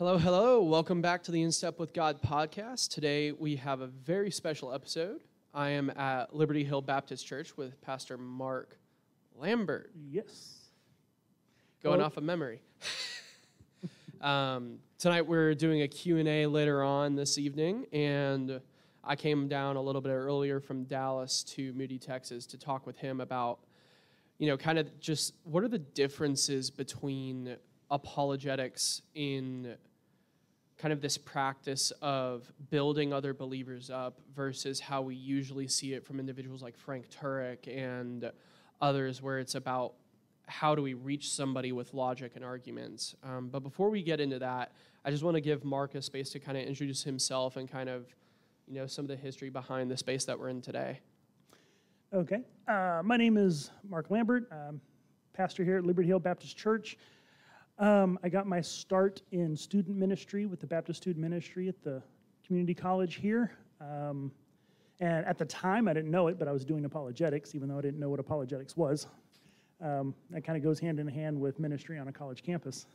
Hello, hello. Welcome back to the In Step with God podcast. Today we have a very special episode. I am at Liberty Hill Baptist Church with Pastor Mark Lambert. Yes. Going off of memory. Tonight we're doing a Q&A later on this evening, and I came down a little bit earlier from Dallas to Moody, Texas to talk with him about, kind of just what are the differences between apologetics in kind of this practice of building other believers up versus how we usually see it from individuals like Frank Turek and others, where it's about how do we reach somebody with logic and arguments. But before we get into that, I just want to give Mark a space to kind of introduce himself and kind of, some of the history behind the space that we're in today. Okay. My name is Mark Lambert. I'm pastor here at Liberty Hill Baptist Church. I got my start in student ministry with the Baptist Student Ministry at the community college here. And at the time, I didn't know it, but I was doing apologetics, even though I didn't know what apologetics was. That kind of goes hand in hand with ministry on a college campus.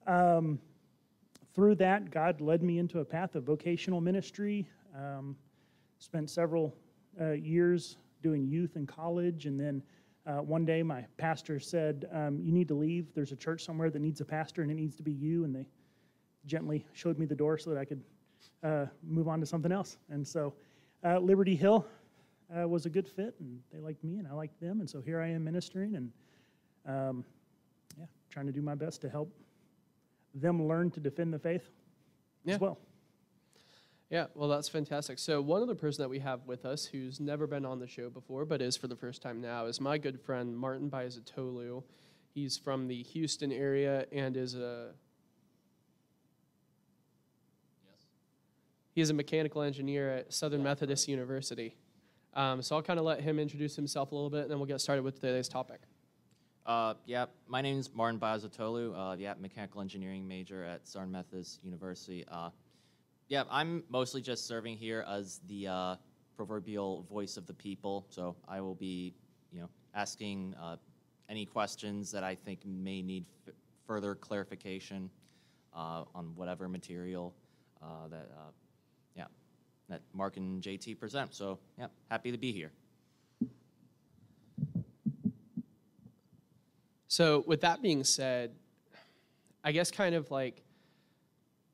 Through that, God led me into a path of vocational ministry. Spent several years doing youth in college, and then one day my pastor said, you need to leave. There's a church somewhere that needs a pastor, and it needs to be you. And they gently showed me the door so that I could move on to something else. And so Liberty Hill was a good fit, and they liked me, and I liked them. And so here I am ministering and, trying to do my best to help them learn to defend the faith as well. Yeah, well, that's fantastic. So one other person that we have with us who's never been on the show before but is for the first time now is my good friend Martin Biasatolu. He's from the Houston area and is he's a mechanical engineer at Southern Methodist University. So I'll kind of let him introduce himself a little bit, and then we'll get started with today's topic. My name is Martin Biasatolu, mechanical engineering major at Southern Methodist University. I'm mostly just serving here as the proverbial voice of the people, so I will be, asking any questions that I think may need further clarification on whatever material that Mark and JT present. So, happy to be here. So with that being said, I guess kind of like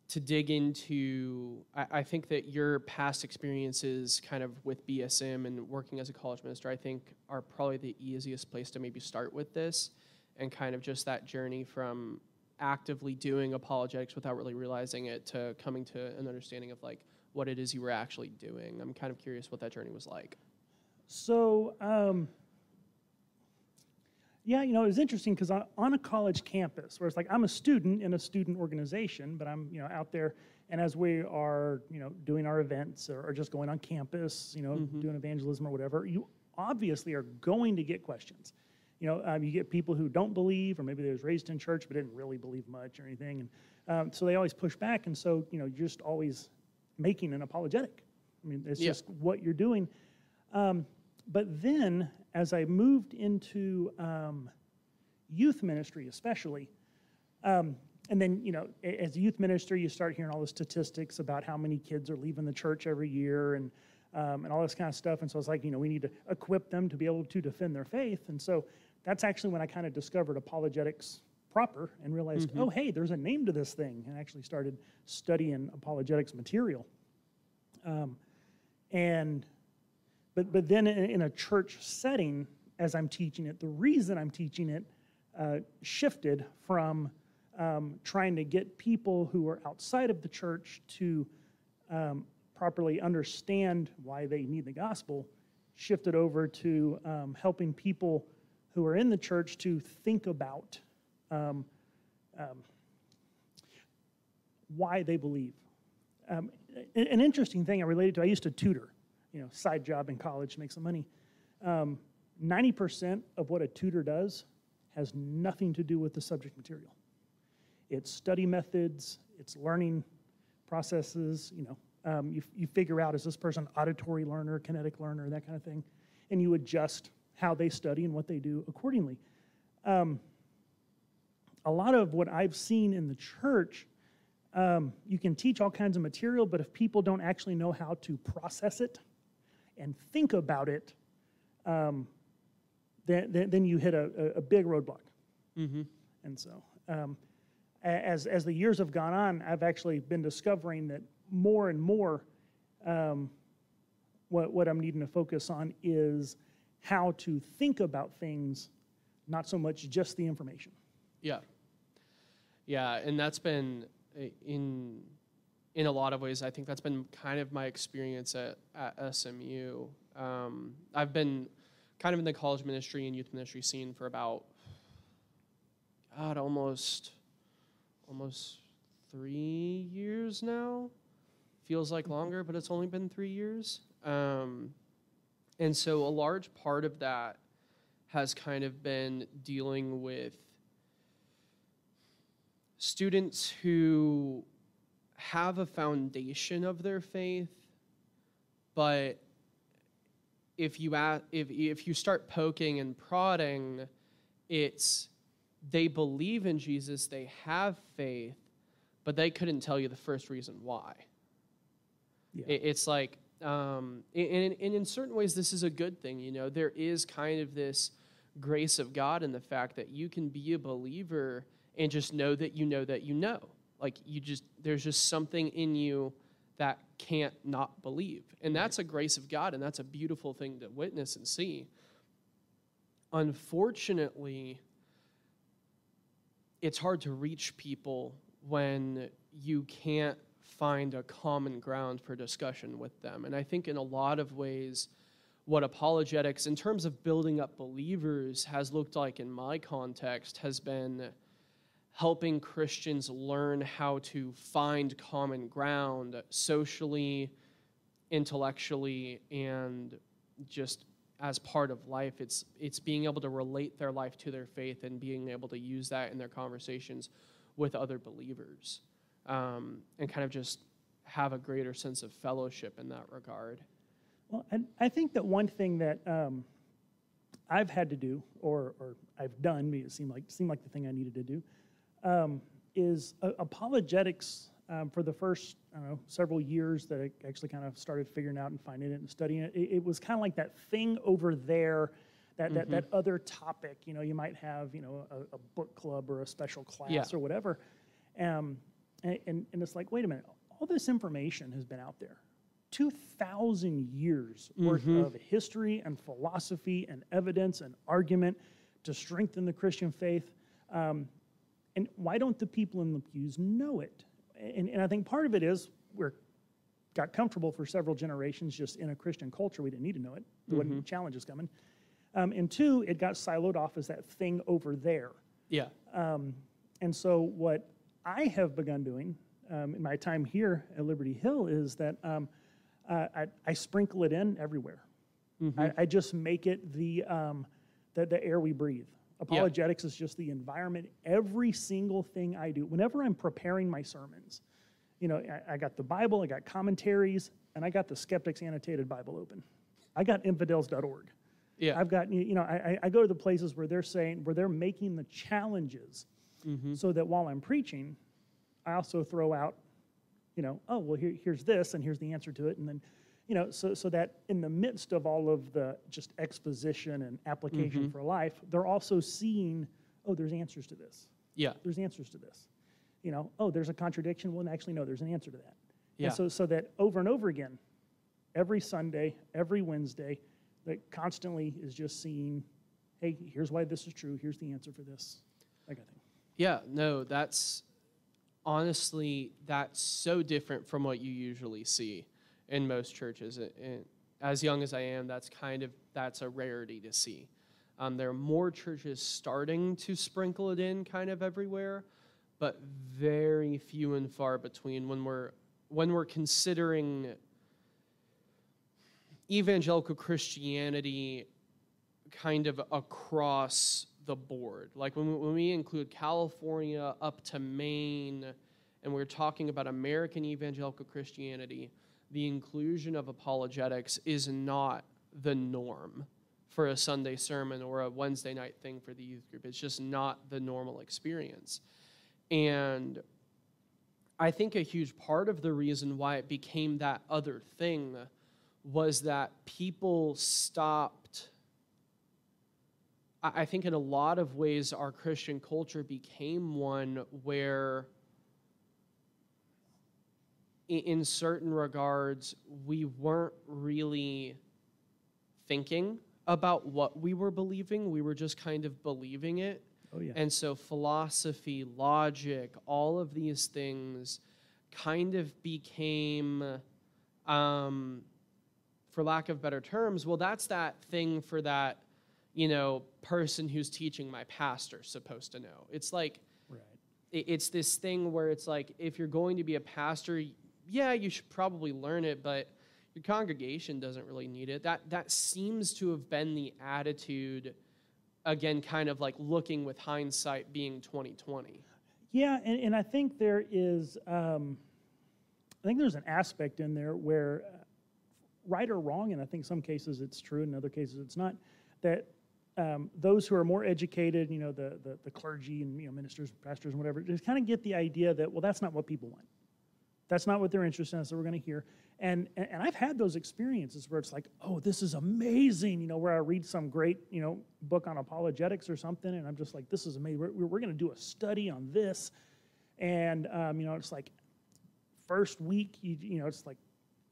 to dig into, I think that your past experiences kind of with BSM and working as a college minister, I think are probably the easiest place to maybe start with this, and kind of just that journey from actively doing apologetics without really realizing it to coming to an understanding of like what it is you were actually doing. I'm kind of curious what that journey was like. So, it was interesting because on a college campus, where it's like I'm a student in a student organization, but I'm out there, and as we are doing our events or just going on campus, doing evangelism or whatever, you obviously are going to get questions. You get people who don't believe, or maybe they was raised in church but didn't really believe much or anything, and so they always push back, and so you're just always making an apologetic. I mean, it's just what you're doing. But then, as I moved into youth ministry especially, and then, as a youth minister, you start hearing all the statistics about how many kids are leaving the church every year and all this kind of stuff. And so it's like, we need to equip them to be able to defend their faith. And so that's actually when I kind of discovered apologetics proper and realized, oh, hey, there's a name to this thing, and actually started studying apologetics material. But then in a church setting, as I'm teaching it, the reason I'm teaching it shifted from trying to get people who are outside of the church to properly understand why they need the gospel, shifted over to helping people who are in the church to think about why they believe. An interesting thing I related to, I used to tutor. Side job in college to make some money. 90% of what a tutor does has nothing to do with the subject material. It's study methods, it's learning processes, you figure out, is this person auditory learner, kinetic learner, that kind of thing, and you adjust how they study and what they do accordingly. A lot of what I've seen in the church You can teach all kinds of material, but if people don't actually know how to process it and think about it, then you hit a big roadblock. Mm-hmm. And so, as the years have gone on, I've actually been discovering that more and more, what I'm needing to focus on is how to think about things, not so much just the information. Yeah. Yeah, and that's been in a lot of ways, I think that's been kind of my experience at SMU. I've been kind of in the college ministry and youth ministry scene for about, God, almost 3 years now. Feels like longer, but it's only been 3 years. And so a large part of that has kind of been dealing with students who have a foundation of their faith, but if you start poking and prodding, it's they believe in Jesus, they have faith, but they couldn't tell you the first reason why. Yeah. It's like, and in certain ways, this is a good thing. You know, there is kind of this grace of God in the fact that you can be a believer and just know that you know that you know. Like, there's just something in you that can't not believe. And that's a grace of God, and that's a beautiful thing to witness and see. Unfortunately, it's hard to reach people when you can't find a common ground for discussion with them. And I think in a lot of ways, what apologetics, in terms of building up believers, has looked like in my context has been helping Christians learn how to find common ground socially, intellectually, and just as part of life. It's being able to relate their life to their faith and being able to use that in their conversations with other believers, and kind of just have a greater sense of fellowship in that regard. Well, and I think that one thing that I've had to do, or I've done, it seemed like the thing I needed to do, is apologetics for the first, several years that I actually kind of started figuring out and finding it and studying it. It was kind of like that thing over there, that other topic. You know, you might have, a book club or a special class or whatever. And it's like, wait a minute, all this information has been out there. 2,000 years worth of history and philosophy and evidence and argument to strengthen the Christian faith. And why don't the people in the pews know it? And I think part of it is got comfortable for several generations just in a Christian culture. We didn't need to know it. There wasn't challenges coming. And two, it got siloed off as that thing over there. Yeah. And so what I have begun doing in my time here at Liberty Hill is that I sprinkle it in everywhere. I just make it the air we breathe. Apologetics is just the environment. Every single thing I do, whenever I'm preparing my sermons, I got the Bible, I got commentaries, and I got the Skeptics Annotated Bible open. I got infidels.org. Yeah. I've got, I go to the places where they're making the challenges so that while I'm preaching, I also throw out, oh, well, here's this, and here's the answer to it, and then, so that in the midst of all of the just exposition and application for life, they're also seeing, oh, there's answers to this. Yeah. There's answers to this. Oh, there's a contradiction. Well, actually, no, there's an answer to that. Yeah. And so that over and over again, every Sunday, every Wednesday, that constantly is just seeing, hey, here's why this is true. Here's the answer for this. That kind of thing. Yeah, no, honestly, that's so different from what you usually see in most churches. And as young as I am, that's a rarity to see. There are more churches starting to sprinkle it in kind of everywhere, but very few and far between when we're considering evangelical Christianity kind of across the board. Like when we include California up to Maine, and we're talking about American evangelical Christianity, the inclusion of apologetics is not the norm for a Sunday sermon or a Wednesday night thing for the youth group. It's just not the normal experience. And I think a huge part of the reason why it became that other thing was that people stopped. I think in a lot of ways our Christian culture became one where in certain regards we weren't really thinking about what we were believing. We were just kind of believing it. Oh, yeah. And so philosophy, logic, all of these things kind of became, for lack of better terms, well, that's that thing for that, person who's teaching my pastor's supposed to know. It's like, Right. it's this thing where it's like, if you're going to be a pastor, yeah, you should probably learn it, but your congregation doesn't really need it. That seems to have been the attitude, again, kind of like looking with hindsight being 2020. Yeah, and I think there is, there's an aspect in there where, right or wrong, and I think some cases it's true, in other cases it's not, that those who are more educated, the clergy and ministers, pastors, and whatever, just kind of get the idea that, well, that's not what people want. That's not what they're interested in, so we're going to hear. And I've had those experiences where it's like, oh, this is amazing, where I read some great, book on apologetics or something, and I'm just like, this is amazing. We're going to do a study on this. And, it's like first week, it's like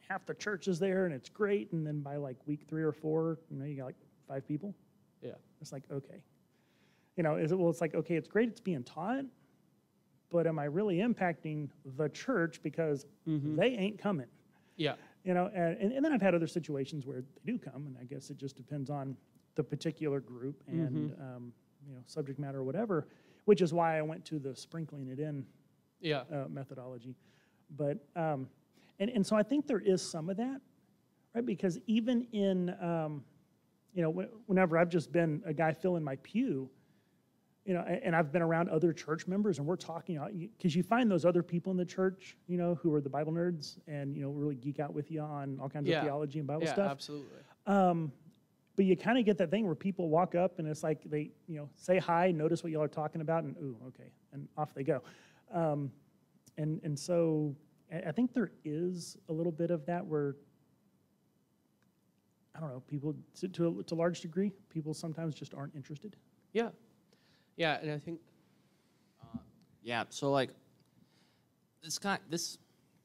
half the church is there, and it's great. And then by like week 3 or 4, you got like 5 people. Yeah. It's like, okay. It's like, okay, it's great it's being taught, but am I really impacting the church because they ain't coming? Yeah. And then I've had other situations where they do come, and I guess it just depends on the particular group and, subject matter or whatever, which is why I went to the sprinkling it in methodology. But, and so I think there is some of that, right? Because even in, whenever I've just been a guy filling my pew, and I've been around other church members, and we're talking, because you find those other people in the church, who are the Bible nerds, and, really geek out with you on all kinds of theology and Bible stuff. Yeah, absolutely. But you kind of get that thing where people walk up, and it's like they, say hi, notice what y'all are talking about, and ooh, okay, and off they go. And so I think there is a little bit of that where, I don't know, people, to a large degree, people sometimes just aren't interested. Yeah. Yeah, and I think... so, like, this kind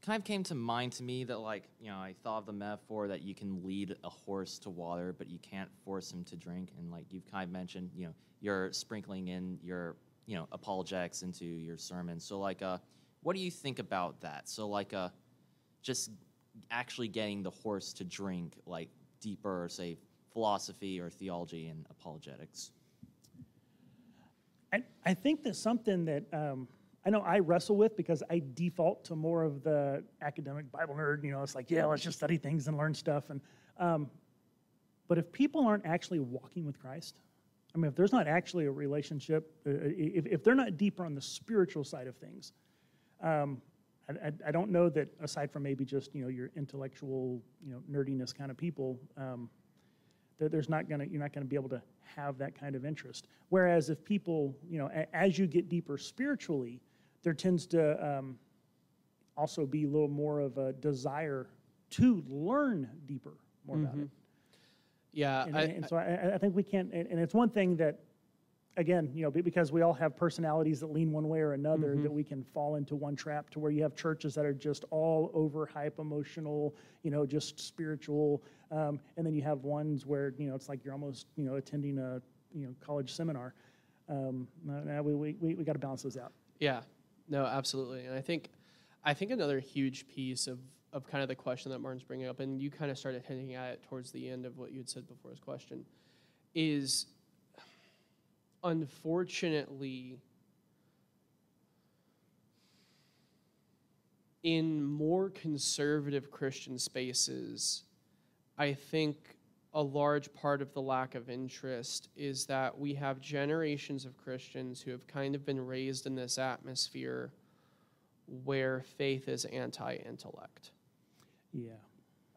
of came to mind to me that, like, I thought of the metaphor that you can lead a horse to water, but you can't force him to drink. And, like, you've kind of mentioned, you're sprinkling in your, apologetics into your sermon. So, like, what do you think about that? So, like, just actually getting the horse to drink, like, deeper, say, philosophy or theology and apologetics? I think that's something that I know I wrestle with because I default to more of the academic Bible nerd. It's like, yeah, let's just study things and learn stuff. And but if people aren't actually walking with Christ, I mean, if there's not actually a relationship, if they're not deeper on the spiritual side of things, I don't know that aside from maybe just your intellectual nerdiness kind of people. That you're not gonna be able to have that kind of interest. Whereas if people, as you get deeper spiritually, there tends to also be a little more of a desire to learn deeper more about it. Yeah, and so I think we can't. And it's one thing that, again, because we all have personalities that lean one way or another, that we can fall into one trap to where you have churches that are just all over hype, emotional, just spiritual, and then you have ones where it's like you're almost attending a college seminar. We got to balance those out. Yeah, no, absolutely, and I think another huge piece of kind of the question that Martin's bringing up, and you kind of started hinting at it towards the end of what you had said before his question, is unfortunately, in more conservative Christian spaces, I think a large part of the lack of interest is that we have generations of Christians who have kind of been raised in this atmosphere where faith is anti-intellect. Yeah.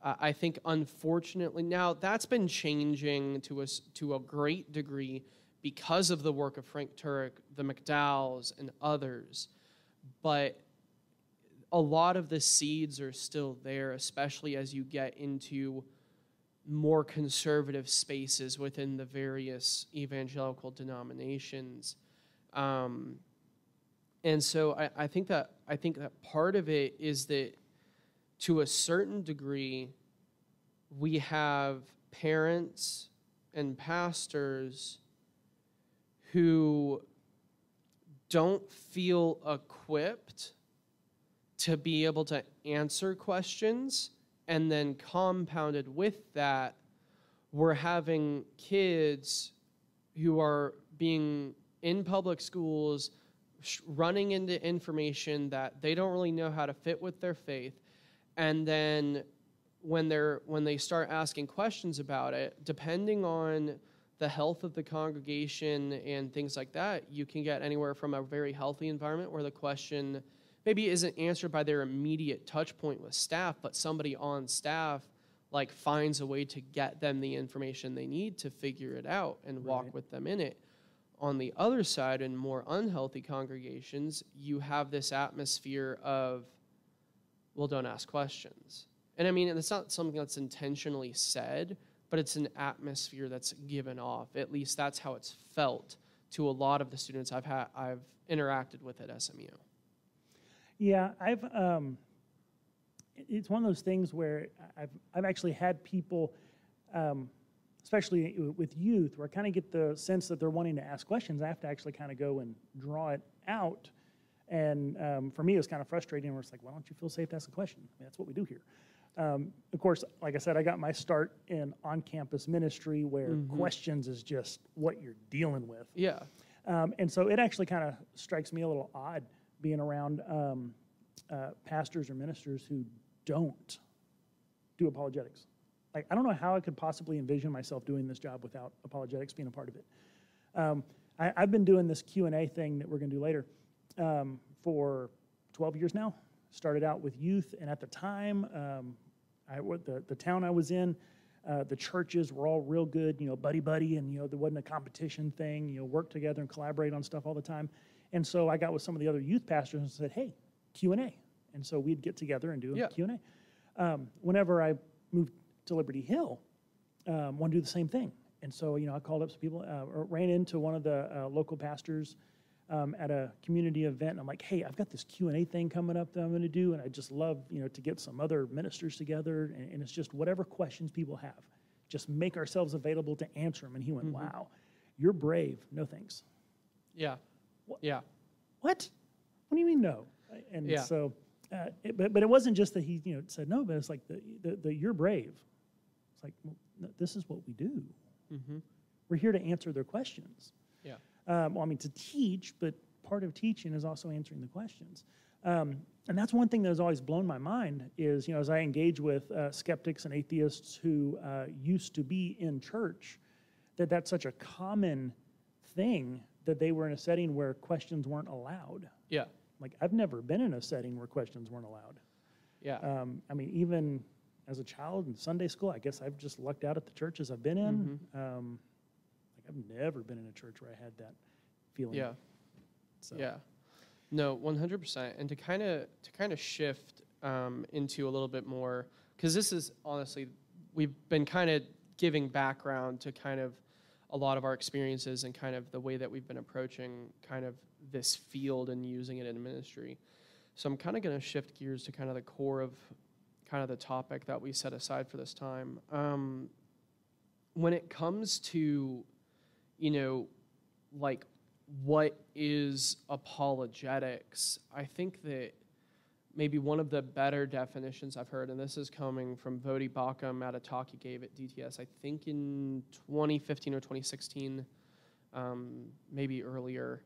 I think, unfortunately, now that's been changing to a great degree because of the work of Frank Turek, the McDowells, and others. But a lot of the seeds are still there, especially as you get into more conservative spaces within the various evangelical denominations. And so I think that part of it is that to a certain degree, we have parents and pastors who don't feel equipped to be able to answer questions, and then compounded with that, we're having kids who are being in public schools running into information that they don't really know how to fit with their faith, and then when they start asking questions about it, depending on the health of the congregation and things like that, you can get anywhere from a very healthy environment where the question maybe isn't answered by their immediate touch point with staff, but somebody on staff like finds a way to get them the information they need to figure it out and walk with them in it. On the other side, in more unhealthy congregations, you have this atmosphere of, well, don't ask questions. And I mean, it's not something that's intentionally said, but it's an atmosphere that's given off. At least that's how it's felt to a lot of the students I've interacted with at SMU. Yeah, it's one of those things where I've actually had people, especially with youth, where I kind of get the sense that they're wanting to ask questions. I have to actually kind of go and draw it out. And for me, it was kind of frustrating where it's like, why don't you feel safe to ask a question? I mean, that's what we do here. Of course, like I said, I got my start in on-campus ministry where questions is just what you're dealing with. Yeah. And so it actually kind of strikes me a little odd being around pastors or ministers who don't do apologetics. Like, I don't know how I could possibly envision myself doing this job without apologetics being a part of it. I've been doing this Q&A thing that we're going to do later for 12 years now. Started out with youth, and at the time, the town I was in, the churches were all real good, buddy, and, there wasn't a competition thing, work together and collaborate on stuff all the time. And so I got with some of the other youth pastors and said, hey, Q&A. And so we'd get together and do a Q&A. Whenever I moved to Liberty Hill, want to do the same thing. And so, I called up some people, ran into one of the local pastors at a community event. And I'm like, hey, I've got this Q&A thing coming up that I'm going to do, and I just love, to get some other ministers together. And it's just whatever questions people have, just make ourselves available to answer them. And he went, wow, you're brave. No thanks. Yeah. Yeah. What? What do you mean no? And so, but it wasn't just that he said no, but it's like the you're brave. It's like, well, no, this is what we do. We're here to answer their questions. Yeah. Well, I mean, to teach, but part of teaching is also answering the questions. And that's one thing that has always blown my mind is, as I engage with skeptics and atheists who used to be in church, that's such a common thing that they were in a setting where questions weren't allowed. Yeah. Like, I've never been in a setting where questions weren't allowed. Yeah. I mean, even as a child in Sunday school, I guess I've just lucked out at the churches I've been in. I've never been in a church where I had that feeling. Yeah. So. Yeah. No, 100%. And to kind of shift into a little bit more, because this is honestly, we've been kind of giving background to kind of a lot of our experiences and kind of the way that we've been approaching kind of this field and using it in ministry. So I'm kind of going to shift gears to kind of the core of kind of the topic that we set aside for this time. When it comes to, like, what is apologetics, I think that maybe one of the better definitions I've heard, and this is coming from Vodi Bakum at a talk he gave at DTS, I think in 2015 or 2016, maybe earlier,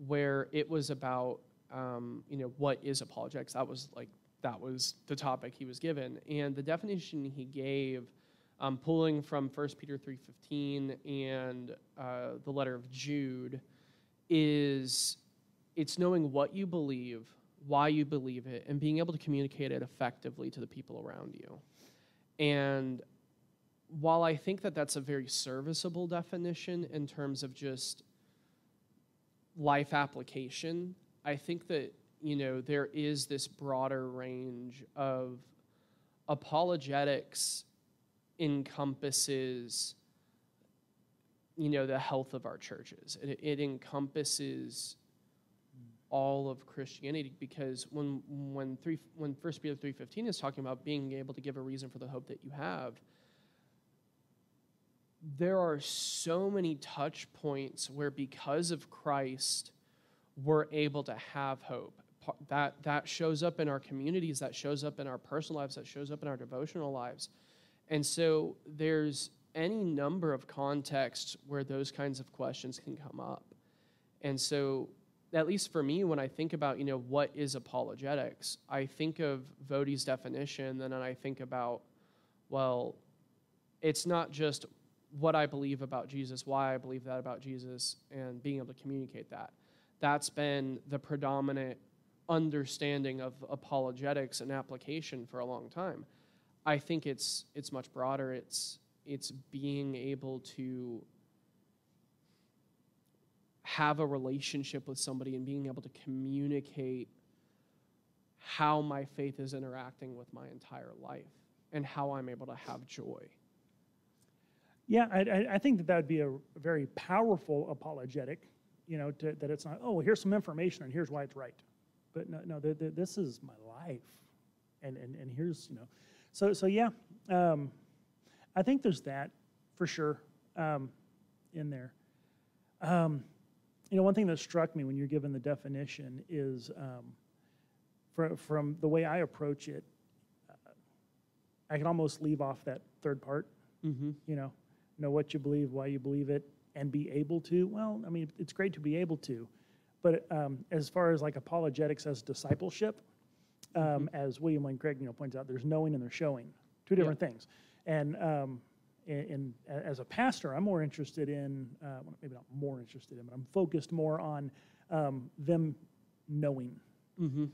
where it was about, what is apologetics? That was the topic he was given. And the definition he gave, pulling from 1 Peter 3:15 and the letter of Jude, is it's knowing what you believe, why you believe it, and being able to communicate it effectively to the people around you. And while I think that that's a very serviceable definition in terms of just life application, I think that there is this broader range of apologetics encompasses, the health of our churches. It encompasses all of Christianity, because when 1 Peter 3:15 is talking about being able to give a reason for the hope that you have, there are so many touch points where, because of Christ, we're able to have hope. That shows up in our communities, that shows up in our personal lives, that shows up in our devotional lives. And so there's any number of contexts where those kinds of questions can come up. And so, at least for me, when I think about, what is apologetics, I think of Voddie's definition, and then I think about, well, it's not just what I believe about Jesus, why I believe that about Jesus, and being able to communicate that. That's been the predominant understanding of apologetics and application for a long time. I think it's much broader. It's being able to have a relationship with somebody and being able to communicate how my faith is interacting with my entire life and how I'm able to have joy. Yeah, I think that would be a very powerful apologetic, that it's not, oh, here's some information and here's why it's right. But no, this is my life. And here's, So yeah, I think there's that for sure in there. One thing that struck me when you're given the definition is from the way I approach it, I can almost leave off that third part, know what you believe, why you believe it, and be able to. Well, I mean, it's great to be able to, but as far as like apologetics as discipleship, as William Lane Craig points out, there's knowing and there's showing, two different things. And as a pastor, I'm more interested in, maybe not more interested in, but I'm focused more on them knowing. And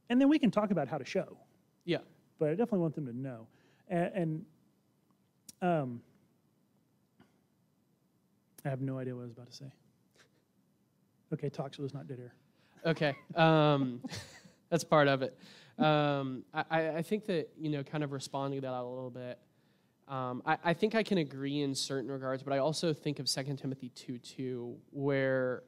then we can talk about how to show. Yeah. But I definitely want them to know. And I have no idea what I was about to say. Okay, talk so there's not dead air. Okay. That's part of it. I think that, kind of responding to that a little bit, I think I can agree in certain regards, but I also think of 2 Timothy 2:2, where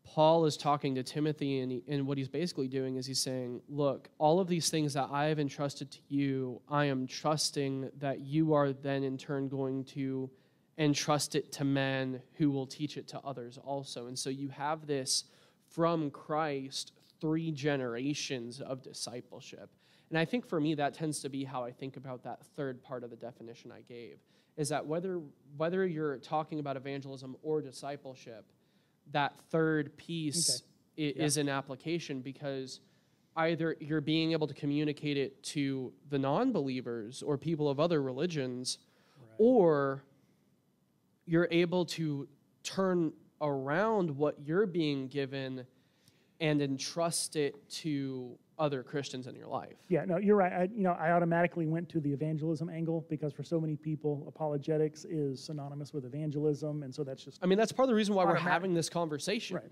Paul is talking to Timothy, and what he's basically doing is he's saying, look, all of these things that I have entrusted to you, I am trusting that you are then in turn going to entrust it to men who will teach it to others also. And so you have this from Christ 3 generations of discipleship. And I think for me, that tends to be how I think about that third part of the definition I gave, is that whether you're talking about evangelism or discipleship, that third piece is an application, because either you're being able to communicate it to the non-believers or people of other religions, or you're able to turn around what you're being given and entrust it to other Christians in your life. Yeah, no, you're right. I automatically went to the evangelism angle, because for so many people, apologetics is synonymous with evangelism, and so that's just... I mean, that's part of the reason why we're having this conversation. Right.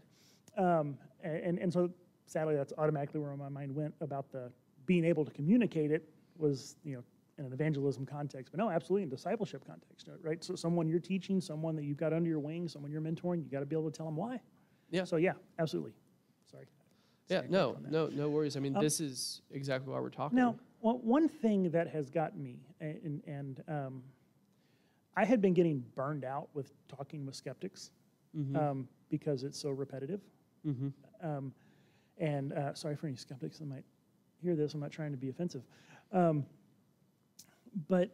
And so, sadly, that's automatically where my mind went about the being able to communicate it was, in an evangelism context. But no, absolutely in discipleship context, right? So someone you're teaching, someone that you've got under your wing, someone you're mentoring, you got to be able to tell them why. Yeah. So yeah, absolutely. Sorry. Yeah, no worries. I mean, this is exactly why we're talking. Now, one thing that has got me, and I had been getting burned out with talking with skeptics because it's so repetitive. And sorry for any skeptics that might hear this. I'm not trying to be offensive. But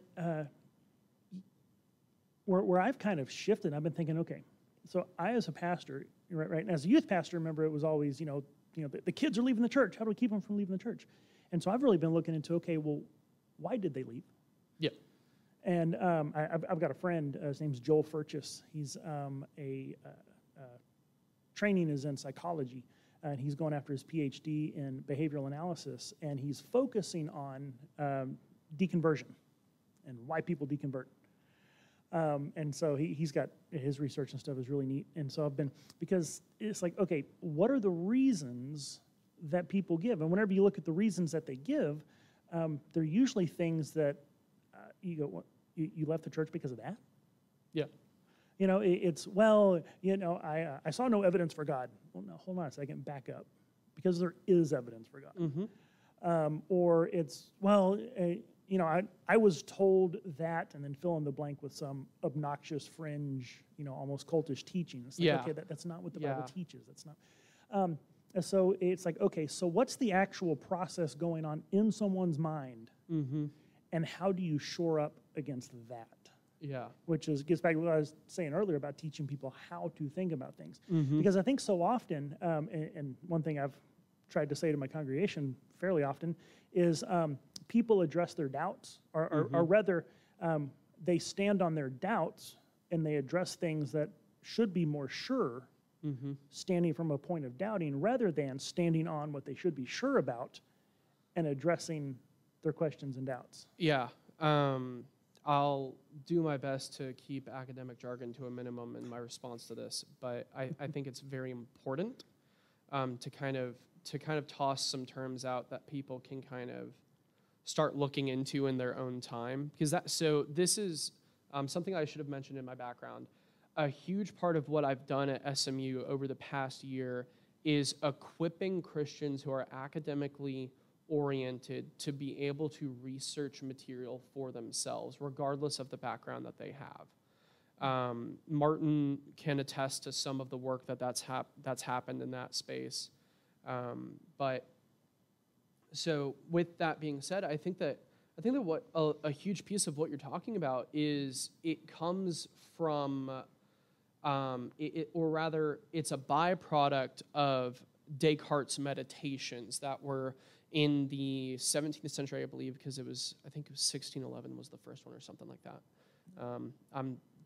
where I've kind of shifted, I've been thinking, okay, so I as a pastor, right, and as a youth pastor, remember it was always, the kids are leaving the church. How do we keep them from leaving the church? And so I've really been looking into, okay, well, why did they leave? Yeah. And I've got a friend, his name's Joel Furchess. He's training is in psychology, and he's going after his PhD in behavioral analysis, and he's focusing on deconversion and why people deconvert. And so he's got his research and stuff is really neat. And so because it's like, okay, what are the reasons that people give? And whenever you look at the reasons that they give, they're usually things that you go, what, you left the church because of that? Yeah. It's, I saw no evidence for God. Well, no, hold on a second, back up. Because there is evidence for God. Mm-hmm. Or it's, I was told that, and then fill in the blank with some obnoxious fringe, almost cultish teaching. It's like, Yeah. okay, that's not what the Bible teaches. That's not. And so it's like, okay, so what's the actual process going on in someone's mind? Mm-hmm. And how do you shore up against that? Yeah. Which gets back to what I was saying earlier about teaching people how to think about things. Mm-hmm. Because I think so often, and one thing I've tried to say to my congregation fairly often is people address their doubts, or rather, they stand on their doubts and they address things that should be more sure, standing from a point of doubting, rather than standing on what they should be sure about and addressing their questions and doubts. Yeah. I'll do my best to keep academic jargon to a minimum in my response to this, but I think it's very important to kind of toss some terms out that people can kind of start looking into in their own time. Because this is something I should have mentioned in my background. A huge part of what I've done at SMU over the past year is equipping Christians who are academically oriented to be able to research material for themselves, regardless of the background that they have. Martin can attest to some of the work that's happened in that space. But so with that being said, I think that what a huge piece of what you're talking about is it comes from, or rather, it's a byproduct of Descartes' meditations that were in the 17th century, I believe, because I think it was 1611 was the first one or something like that.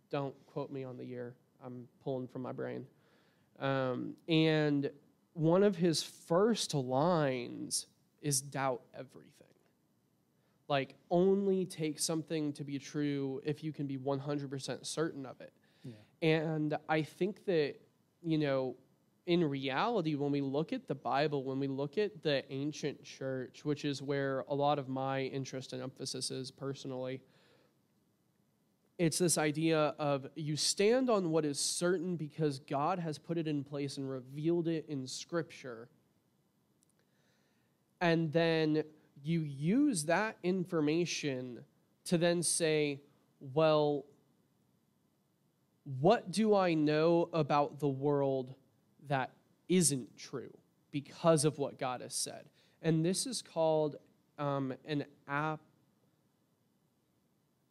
Don't quote me on the year. I'm pulling from my brain. And one of his first lines is doubt everything. Like, only take something to be true if you can be 100% certain of it. Yeah. And I think that, in reality, when we look at the Bible, when we look at the ancient church, which is where a lot of my interest and emphasis is personally, it's this idea of you stand on what is certain because God has put it in place and revealed it in Scripture. And then you use that information to then say, well, what do I know about the world that isn't true because of what God has said? And this is called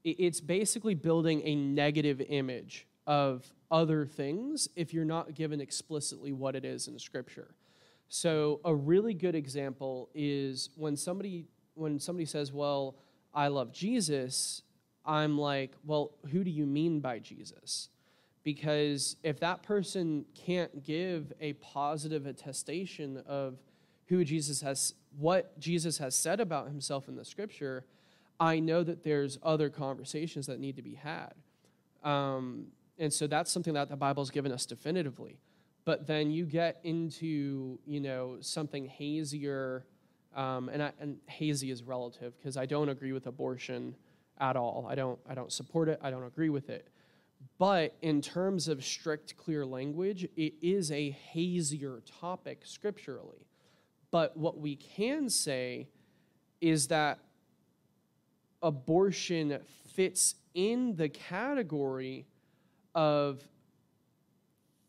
it's basically building a negative image of other things if you're not given explicitly what it is in Scripture. So a really good example is when somebody says, well, I love Jesus, I'm like, well, who do you mean by Jesus? Because if that person can't give a positive attestation of what Jesus has said about himself in the Scripture, I know that there's other conversations that need to be had. And so that's something that the Bible's given us definitively. But then you get into, something hazier, and hazy is relative because I don't agree with abortion at all. I don't support it. I don't agree with it. But in terms of strict, clear language, it is a hazier topic scripturally. But what we can say is that abortion fits in the category of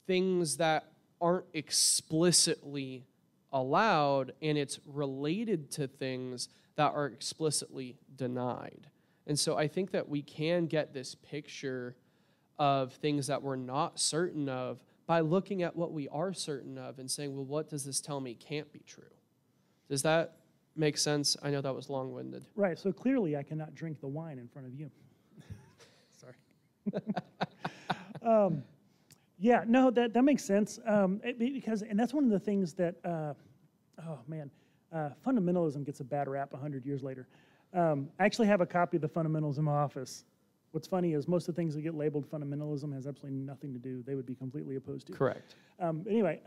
things that aren't explicitly allowed, and it's related to things that are explicitly denied. And so I think that we can get this picture of things that we're not certain of by looking at what we are certain of and saying, well, what does this tell me can't be true? Does that make sense? I know that was long-winded. Right, so clearly I cannot drink the wine in front of you. Sorry. Yeah, no, that makes sense. Because that's one of the things that, fundamentalism gets a bad rap 100 years later. I actually have a copy of the Fundamentals in my office, what's funny is most of the things that get labeled fundamentalism has absolutely nothing to do. They would be completely opposed to. Correct. Anyway,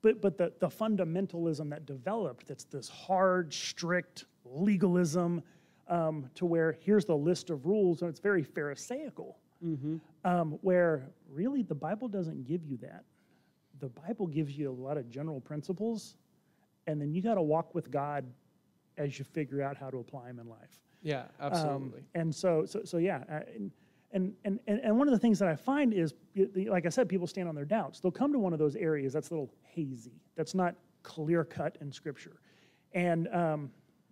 but the fundamentalism that developed, that's this hard, strict legalism, to where here's the list of rules, and it's very Pharisaical, where really the Bible doesn't give you that. The Bible gives you a lot of general principles, and then you got to walk with God as you figure out how to apply them in life. Yeah, absolutely. And so yeah, and one of the things that I find is, like I said, people stand on their doubts. They'll come to one of those areas that's a little hazy, that's not clear cut in Scripture, and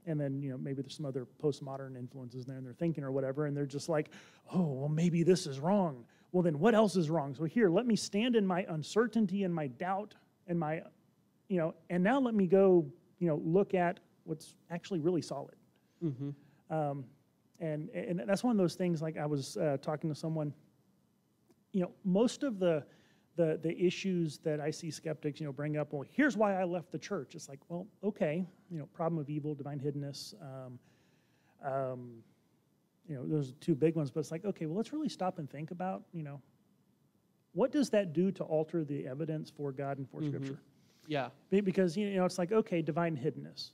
then maybe there's some other postmodern influences there in their thinking or whatever, and they're just like, oh, well, maybe this is wrong. Well, then what else is wrong? So here, let me stand in my uncertainty and my doubt and my, and now let me go, look at what's actually really solid. And that's one of those things, like I was talking to someone, most of the issues that I see skeptics, bring up, well, here's why I left the church. It's like, well, okay, problem of evil, divine hiddenness, those are two big ones, but it's like, okay, well, let's really stop and think about, what does that do to alter the evidence for God and for Scripture? Yeah. Because, it's like, okay, divine hiddenness.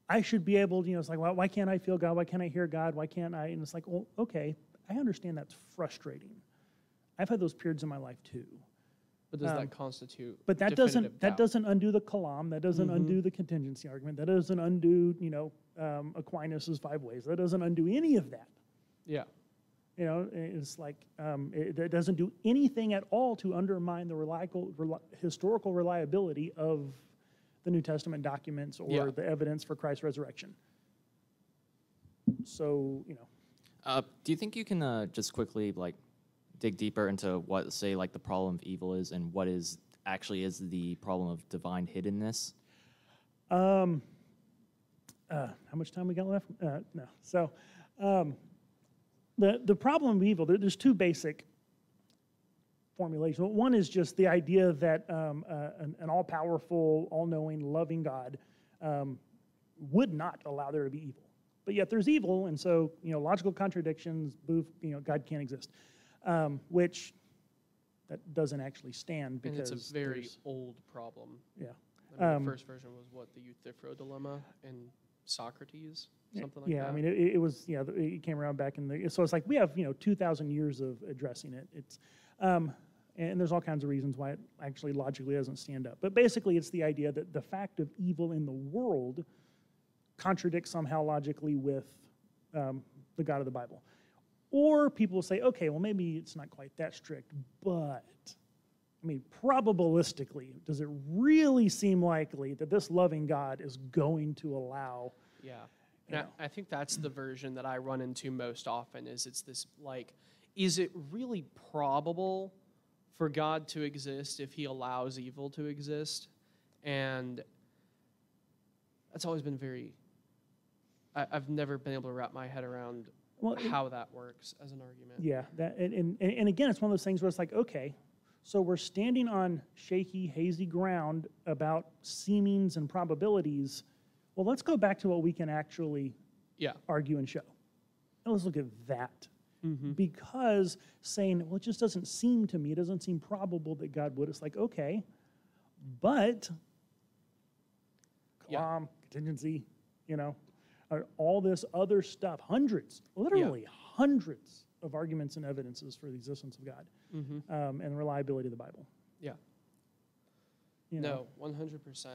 I should be able to, it's like, well, why can't I feel God? Why can't I hear God? Why can't I? And it's like, well, okay, I understand that's frustrating. I've had those periods in my life too. But does that constitute? But that doesn't undo the kalam. That doesn't undo the contingency argument. That doesn't undo, Aquinas's 5 ways. That doesn't undo any of that. Yeah. It's like it doesn't do anything at all to undermine the historical reliability of the New Testament documents or the evidence for Christ's resurrection. So, do you think you can just quickly dig deeper into what, say, the problem of evil is and what is the problem of divine hiddenness? How much time we got left? No. So, the problem of evil, there's 2 basic formulations. One is just the idea that an all-powerful, all-knowing, loving God would not allow there to be evil. But yet there's evil, and so, logical contradictions, God can't exist. Which that doesn't actually stand because and it's a very old problem. Yeah. The first version was what, the Euthyphro dilemma and Socrates, something like that. Yeah, I mean, it was, it came around back in the, so it's like we have, 2,000 years of addressing it. It's, and there's all kinds of reasons why it actually logically doesn't stand up. But basically, it's the idea that the fact of evil in the world contradicts somehow logically with the God of the Bible. Or people will say, okay, well, maybe it's not quite that strict, but, I mean, probabilistically, does it really seem likely that this loving God is going to allow? Yeah. And I think that's the version that I run into most often is it's this, is it really probable for God to exist if he allows evil to exist? And that's always been I've never been able to wrap my head around how that works as an argument. Yeah, and again, it's one of those things where it's like, okay, so we're standing on shaky, hazy ground about seemings and probabilities. Well, let's go back to what we can actually argue and show. And let's look at that. Because saying, well, it just doesn't seem to me, it doesn't seem probable that God would. It's like, okay, but contingency, all this other stuff, literally hundreds of arguments and evidences for the existence of God and the reliability of the Bible. Yeah. No, 100%.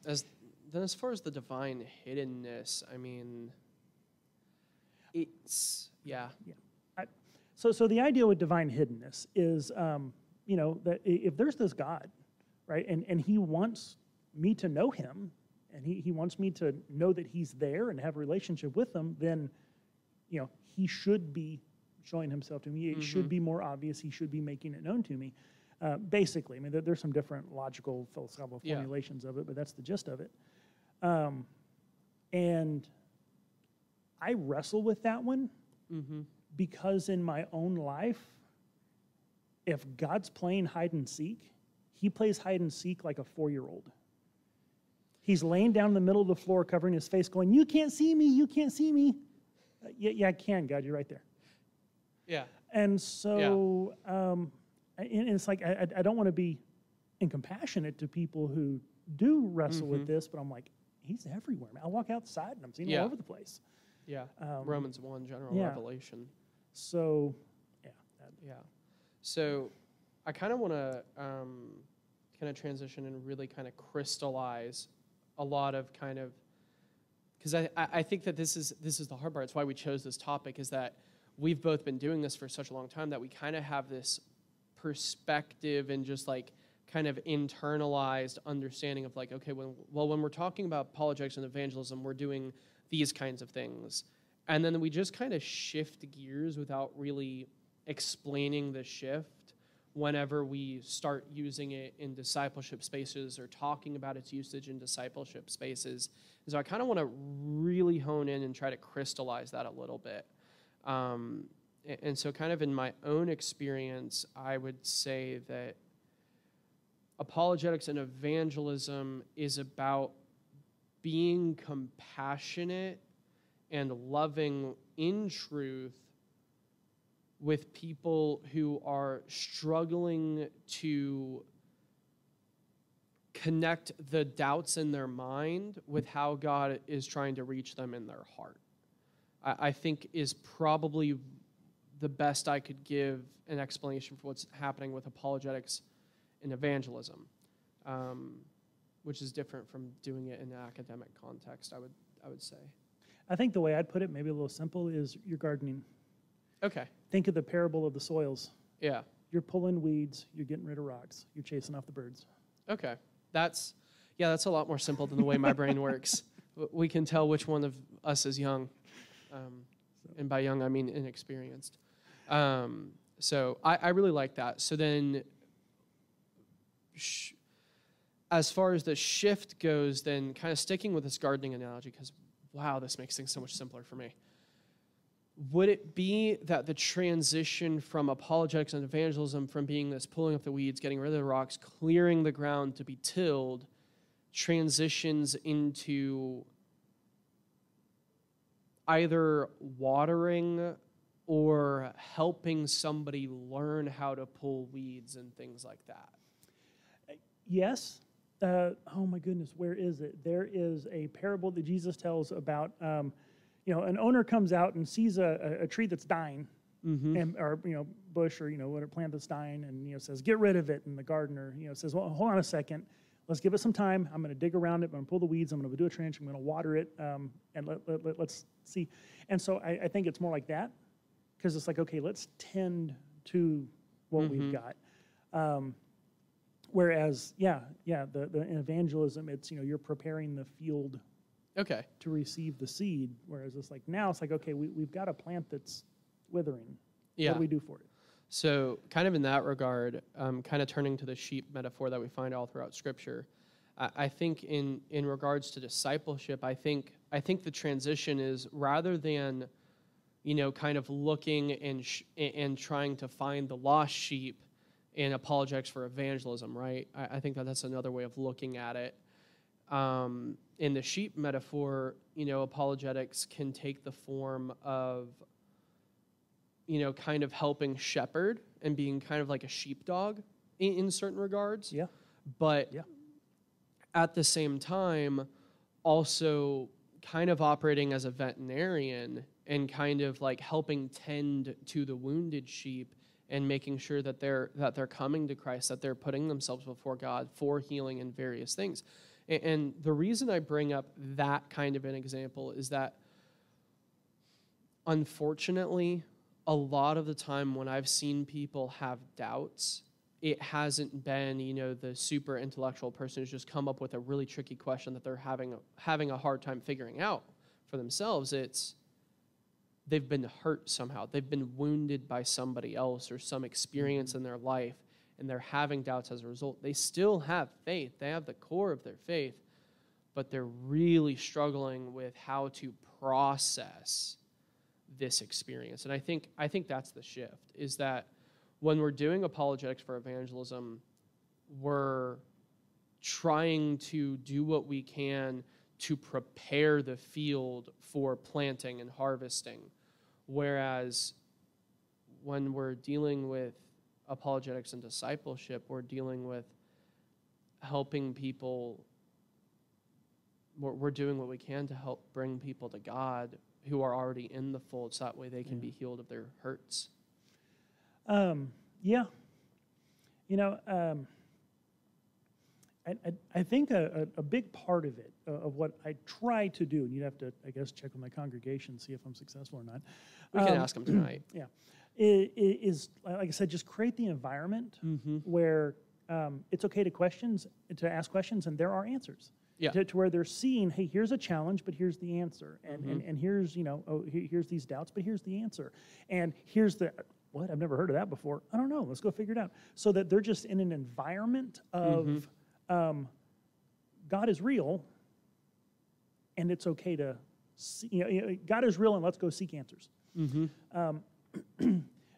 As far as the divine hiddenness, I mean, it's, So the idea with divine hiddenness is, that if there's this God, right, and he wants me to know him, and he wants me to know that he's there and have a relationship with him, then, he should be showing himself to me. It should be more obvious. He should be making it known to me. Basically, I mean, there's some different logical, philosophical formulations of it, but that's the gist of it. And I wrestle with that one because in my own life, if God's playing hide and seek, he plays hide and seek like a 4-year-old. He's laying down in the middle of the floor, covering his face, going, "You can't see me, you can't see me." Yeah, I can, God, you're right there. Yeah. And so, and it's like, I don't want to be incompassionate to people who do wrestle with this, but I'm like, he's everywhere, man. I walk outside and I'm seeing him all over the place. Yeah. Romans 1, general yeah. revelation. So, yeah. Yeah. So I kind of want to kind of transition and really kind of crystallize a lot of kind of, because I think that this is the hard part. It's why we chose this topic, is that we've both been doing this for such a long time that we kind of have this perspective and just like kind of internalized understanding of like, okay, when we're talking about apologetics and evangelism, we're doing these kinds of things. And then we just kind of shift gears without really explaining the shift whenever we start using it in discipleship spaces or talking about its usage in discipleship spaces. And so I kind of want to really hone in and try to crystallize that a little bit. And so kind of in my own experience, I would say that apologetics and evangelism is about being compassionate and loving in truth with people who are struggling to connect the doubts in their mind with how God is trying to reach them in their heart. I think is probably the best I could give an explanation for what's happening with apologetics and evangelism, which is different from doing it in an academic context, I would say. I think the way I'd put it, maybe a little simple, is you're gardening. Okay. Think of the parable of the soils. Yeah. You're pulling weeds, you're getting rid of rocks, you're chasing off the birds. Okay. That's a lot more simple than the way my brain works. We can tell which one of us is young. And by young, I mean inexperienced. So I really like that. So then, as far as the shift goes, then kind of sticking with this gardening analogy, because, wow, this makes things so much simpler for me. Would it be that the transition from apologetics and evangelism, from being this pulling up the weeds, getting rid of the rocks, clearing the ground to be tilled, transitions into either watering or helping somebody learn how to pull weeds and things like that? Yes. Oh my goodness, where is it? There is a parable that Jesus tells about, an owner comes out and sees a tree that's dying, and, or bush, or whatever plant that's dying, and says, get rid of it. And the gardener says, well, hold on a second, let's give it some time. I'm going to dig around it. I'm going to pull the weeds. I'm going to do a trench. I'm going to water it, and let's see. And so I think it's more like that, because it's like, okay, let's tend to what we've got. Whereas, the evangelism, it's you're preparing the field. Okay. To receive the seed, whereas it's like now it's like, okay, we've got a plant that's withering. Yeah. What do we do for it? So kind of in that regard, kind of turning to the sheep metaphor that we find all throughout Scripture, I think in regards to discipleship, I think the transition is, rather than kind of looking and trying to find the lost sheep in apologetics for evangelism, right? I think that's another way of looking at it. In the sheep metaphor, apologetics can take the form of, kind of helping shepherd and being kind of like a sheepdog in certain regards. Yeah. But at the same time, also kind of operating as a veterinarian and kind of like helping tend to the wounded sheep and making sure that they're coming to Christ, that they're putting themselves before God for healing and various things. And the reason I bring up that kind of an example is that, unfortunately, a lot of the time when I've seen people have doubts, it hasn't been, the super intellectual person who's just come up with a really tricky question that they're having a hard time figuring out for themselves. It's they've been hurt somehow. They've been wounded by somebody else or some experience in their life, and they're having doubts as a result. They still have faith. They have the core of their faith, but they're really struggling with how to process this experience. And I think that's the shift, is that when we're doing apologetics for evangelism, we're trying to do what we can to prepare the field for planting and harvesting. Whereas when we're dealing with apologetics and discipleship, we're dealing with helping people. We're doing what we can to help bring people to God who are already in the fold, so that way they can be healed of their hurts. Yeah. You know, I think a big part of it, of what I try to do, and you'd have to, I guess, check with my congregation, see if I'm successful or not. We can ask them tonight. Yeah. Is, like I said, just create the environment where it's okay to ask questions, and there are answers. Yeah. To where they're seeing, hey, here's a challenge, but here's the answer. And here's, here's these doubts, but here's the answer. And here's what? I've never heard of that before. I don't know. Let's go figure it out. So that they're just in an environment of God is real, and it's okay to see, God is real, and let's go seek answers.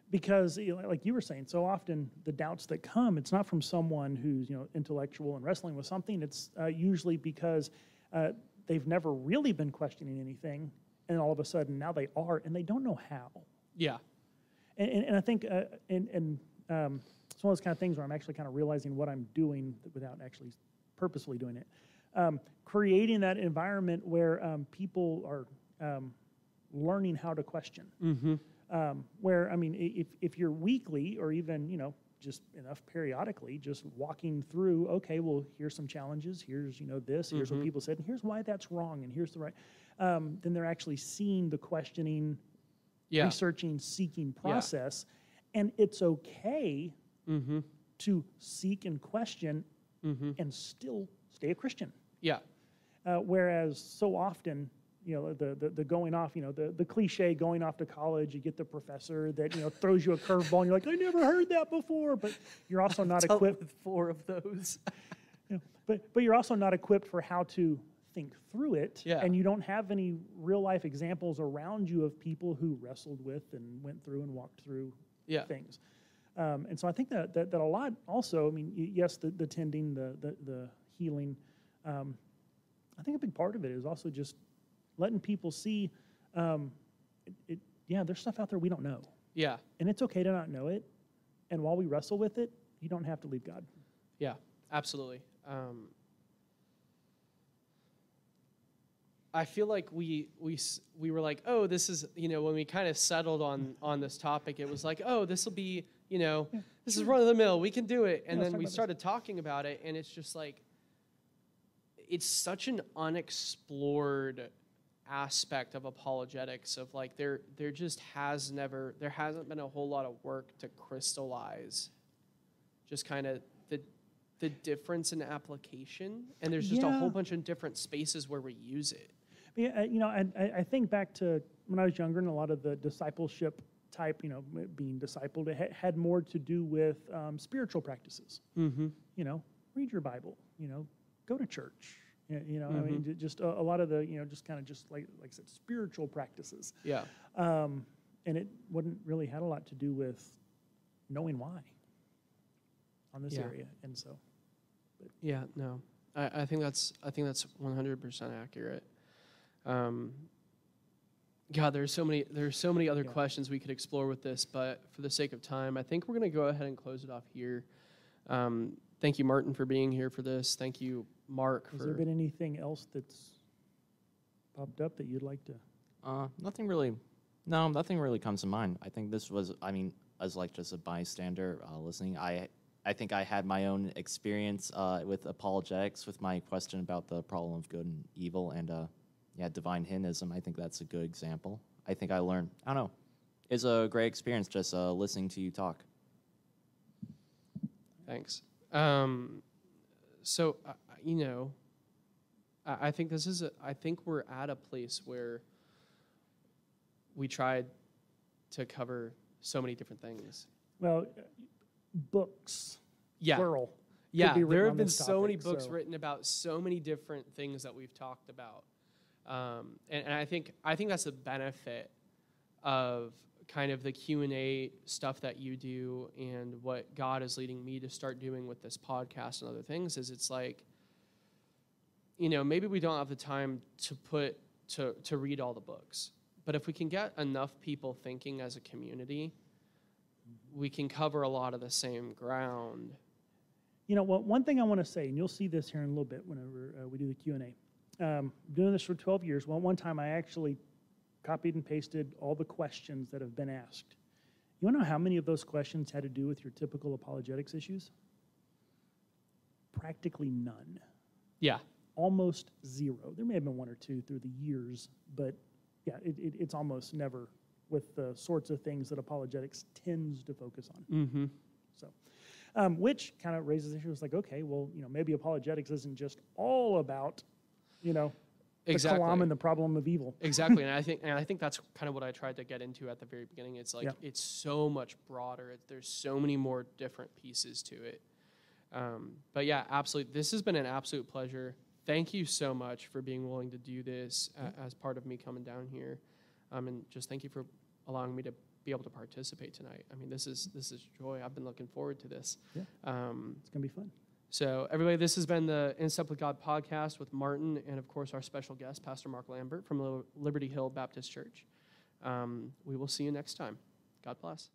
Because, like you were saying, so often the doubts that come, it's not from someone who's intellectual and wrestling with something. It's usually because they've never really been questioning anything, and all of a sudden now they are, and they don't know how. Yeah. And I think it's one of those kind of things where I'm actually kind of realizing what I'm doing without actually purposefully doing it. Creating that environment where people are learning how to question. Where, I mean, if you're weekly or even, just enough periodically, just walking through, okay, well, here's some challenges, here's, this, here's what people said, and here's why that's wrong, and here's the right, then they're actually seeing the questioning, researching, seeking process, and it's okay to seek and question and still stay a Christian. Yeah. Whereas so often, the going off, the cliche going off to college, you get the professor that, throws you a curveball and you're like, I never heard that before, but you're also not equipped. With 4 of those. But you're also not equipped for how to think through it. Yeah. And you don't have any real life examples around you of people who wrestled with and went through and walked through things. And so I think that a lot also, I mean, yes, the tending, the healing, I think a big part of it is also just letting people see, there's stuff out there we don't know. Yeah. And it's okay to not know it. And while we wrestle with it, you don't have to leave God. Yeah, absolutely. I feel like we were like, oh, this is, when we kind of settled on this topic, it was like, oh, this will be, this is run of the mill. We can do it. And then we started talking about it, and it's just like, it's such an unexplored aspect of apologetics of like there hasn't been a whole lot of work to crystallize just kind of the difference in application, and there's just a whole bunch of different spaces where we use it. Yeah, I think back to when I was younger, and a lot of the discipleship type, being discipled, it had more to do with spiritual practices. Read your Bible, go to church. I mean, just a lot of the, just like I said, spiritual practices. Yeah. And it wouldn't really had a lot to do with knowing why on this area. And so. But. Yeah, no, I think that's 100% accurate. God, there's so many other questions we could explore with this, but for the sake of time, I think we're going to go ahead and close it off here. Thank you, Martin, for being here for this. Thank you, Mark. Has there been anything else that's popped up that you'd like to? Nothing really. No, nothing really comes to mind. I think this was, as like just a bystander listening, I think I had my own experience with apologetics with my question about the problem of good and evil and divine hymnism. I think that's a good example. I think I learned, it's a great experience just listening to you talk. Thanks. So, I think I think we're at a place where we tried to cover so many different things. Well, books, plural. Yeah, there have been so many books written about so many different things that we've talked about. And I think that's the benefit of kind of the Q&A stuff that you do and what God is leading me to start doing with this podcast and other things is it's like, maybe we don't have the time to read all the books, but if we can get enough people thinking as a community, we can cover a lot of the same ground. You know, one thing I want to say, and you'll see this here in a little bit whenever we do the Q&A. Doing this for 12 years, one time I actually copied and pasted all the questions that have been asked. You want to know how many of those questions had to do with your typical apologetics issues? Practically none. Yeah. Almost zero. There may have been one or two through the years, but yeah, it's almost never with the sorts of things that apologetics tends to focus on. Mm-hmm. So, which kind of raises issues like, okay, well, you know, maybe apologetics isn't just all about, you know, the kalam and the problem of evil. Exactly, and I think that's kind of what I tried to get into at the very beginning. It's like it's so much broader. There's so many more different pieces to it. But yeah, absolutely. This has been an absolute pleasure. Thank you so much for being willing to do this as part of me coming down here, and just thank you for allowing me to be able to participate tonight. I mean, this is joy. I've been looking forward to this. Yeah, it's gonna be fun. So everybody, this has been the In Step with God podcast with Martin and, of course, our special guest, Pastor Mark Lambert from Liberty Hill Baptist Church. We will see you next time. God bless.